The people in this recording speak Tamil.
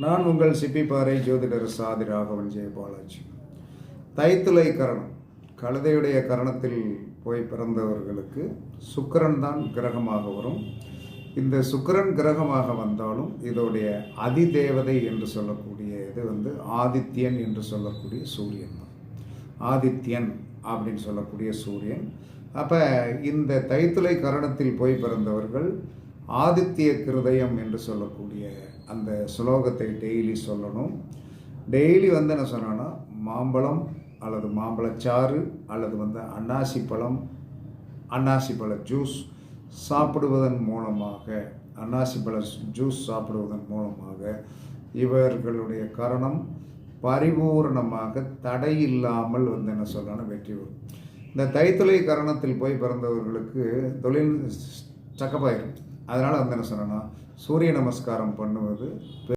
நான் உங்கள் சிப்பிப்பாறை ஜோதிடர் சாதி ராகவன் ஜெயபாலாஜி. தைத்துளை கரணம், கழுதையுடைய கரணத்தில் போய் பிறந்தவர்களுக்கு சுக்கிரன் தான் கிரகமாக வரும். இந்த சுக்கிரன் கிரகமாக வந்தாலும் இதோடைய அதிதேவதை என்று சொல்லக்கூடிய இது ஆதித்யன் என்று சொல்லக்கூடிய சூரியன் தான். ஆதித்யன் அப்படின்னு சொல்லக்கூடிய சூரியன். அப்போ இந்த தைத்துளை கரணத்தில் போய் பிறந்தவர்கள் ஆதித்ய கிருதயம் என்று சொல்லக்கூடிய அந்த ஸ்லோகத்தை டெய்லி சொல்லணும். டெய்லி என்ன சொன்னோன்னா, மாம்பழம் அல்லது மாம்பழச்சாறு அல்லது அன்னாசி பழம், அன்னாசி பழ ஜூஸ் சாப்பிடுவதன் மூலமாக, அன்னாசி பழ ஜூஸ் சாப்பிடுவதன் மூலமாக இவர்களுடைய கரணம் பரிபூர்ணமாக தடையில்லாமல் என்ன சொல்லணும் வெற்றி வரும். இந்த தைத்துளை கரணத்தில் போய் பிறந்தவர்களுக்கு தொழில் சக்கப்பாயிரும். அதனால் என்ன சொன்னோன்னா, சூரிய நமஸ்காரம் பண்ணுவது